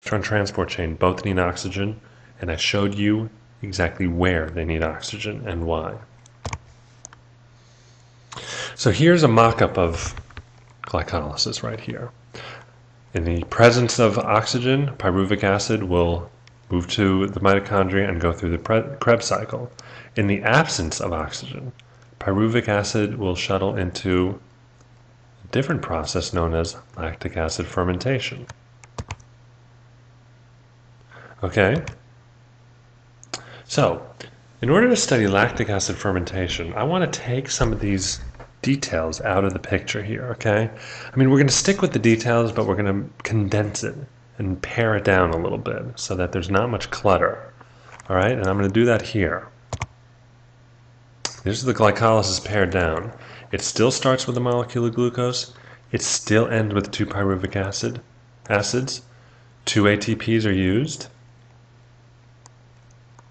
electron transport chain both need oxygen, and I showed you exactly where they need oxygen and why. So here's a mock-up of glycolysis right here. In the presence of oxygen, pyruvic acid will move to the mitochondria and go through the Krebs cycle. In the absence of oxygen, pyruvic acid will shuttle into a different process known as lactic acid fermentation. Okay? So, in order to study lactic acid fermentation, I want to take some of these details out of the picture here, okay? I mean, we're going to stick with the details, but we're going to condense it and pare it down a little bit so that there's not much clutter, all right? And I'm going to do that here. This is the glycolysis pared down. It still starts with a molecule of glucose. It still ends with 2 pyruvic acids. 2 ATPs are used.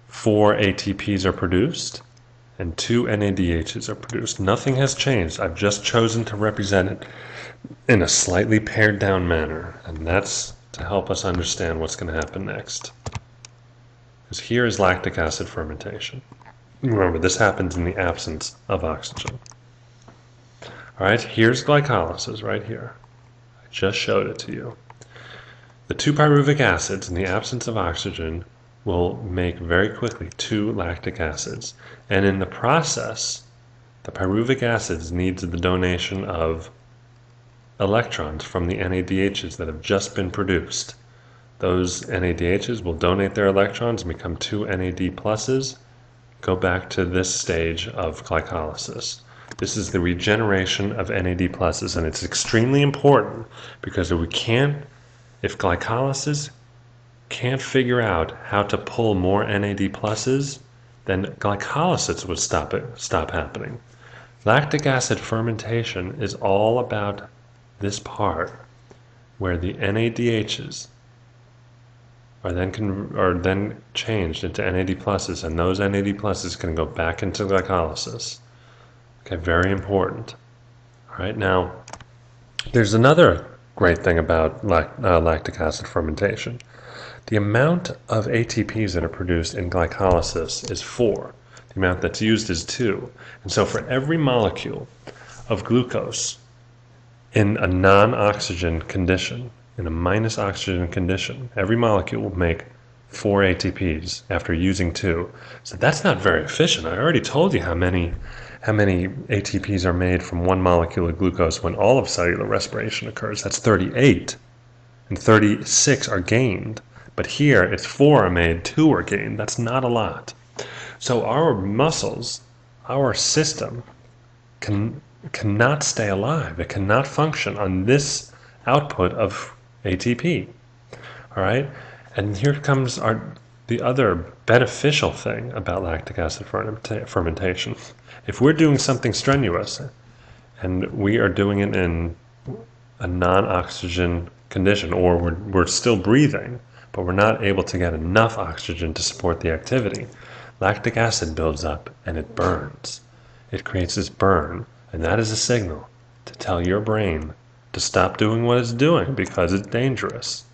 4 ATPs are produced. And 2 NADHs are produced. Nothing has changed. I've just chosen to represent it in a slightly pared down manner. And that's to help us understand what's going to happen next. Because here is lactic acid fermentation. Remember, this happens in the absence of oxygen. All right, here's glycolysis right here. I just showed it to you. The 2 pyruvic acids in the absence of oxygen will make very quickly 2 lactic acids. And in the process, the pyruvic acids needs the donation of electrons from the NADHs that have just been produced. Those NADHs will donate their electrons and become 2 NAD pluses, go back to this stage of glycolysis. This is the regeneration of NAD pluses, and it's extremely important because if glycolysis can't figure out how to pull more NAD pluses, then glycolysis would stop happening. Lactic acid fermentation is all about this part where the NADHs are then changed into NAD pluses, and those NAD pluses can go back into glycolysis. Okay, very important. All right, now there's another great thing about lactic acid fermentation. The amount of ATPs that are produced in glycolysis is 4. The amount that's used is 2. And so for every molecule of glucose in a non-oxygen condition, in a minus oxygen condition, every molecule will make 4 ATPs after using 2. So that's not very efficient. I already told you how many ATPs are made from 1 molecule of glucose when all of cellular respiration occurs. That's 38. And 36 are gained. But here, it's 4 are made, 2 are gained. That's not a lot. So our muscles, our system, cannot stay alive. It cannot function on this output of ATP. All right? And here comes the other beneficial thing about lactic acid fermentation. If we're doing something strenuous, and we are doing it in a non-oxygen condition, or we're still breathing, but we're not able to get enough oxygen to support the activity, lactic acid builds up and it burns. It creates this burn, and that is a signal to tell your brain to stop doing what it's doing because it's dangerous.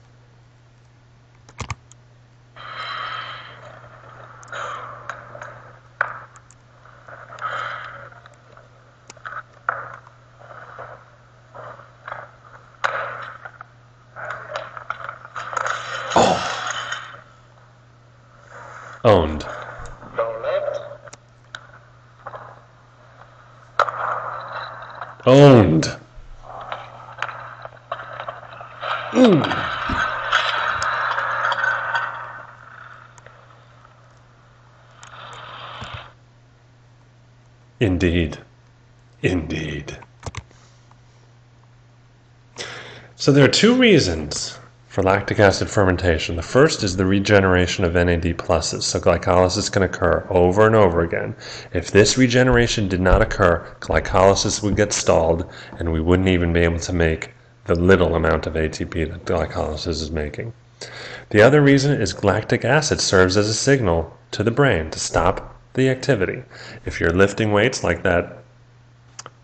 Owned. Owned. Indeed. Indeed. So there are 2 reasons for lactic acid fermentation. The first is the regeneration of NAD pluses. So glycolysis can occur over and over again. If this regeneration did not occur, glycolysis would get stalled and we wouldn't even be able to make the little amount of ATP that glycolysis is making. The other reason is lactic acid serves as a signal to the brain to stop the activity. If you're lifting weights like that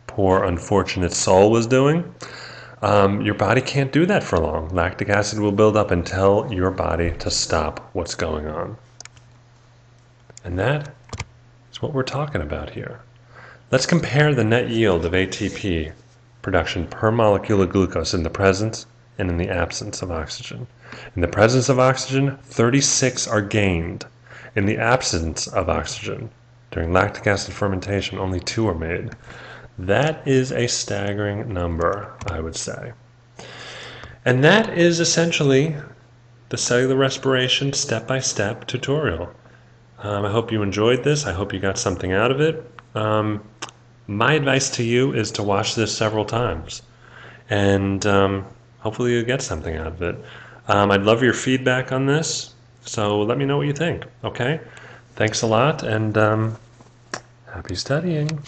poor unfortunate soul was doing, Your body can't do that for long. Lactic acid will build up and tell your body to stop what's going on. And that is what we're talking about here. Let's compare the net yield of ATP production per molecule of glucose in the presence and in the absence of oxygen. In the presence of oxygen, 36 are gained. In the absence of oxygen, during lactic acid fermentation, only 2 are made. That is a staggering number, I would say. And that is essentially the cellular respiration step-by-step tutorial. I hope you enjoyed this. I hope you got something out of it. My advice to you is to watch this several times, and hopefully you'll get something out of it. I'd love your feedback on this, so let me know what you think, okay? Thanks a lot, and happy studying.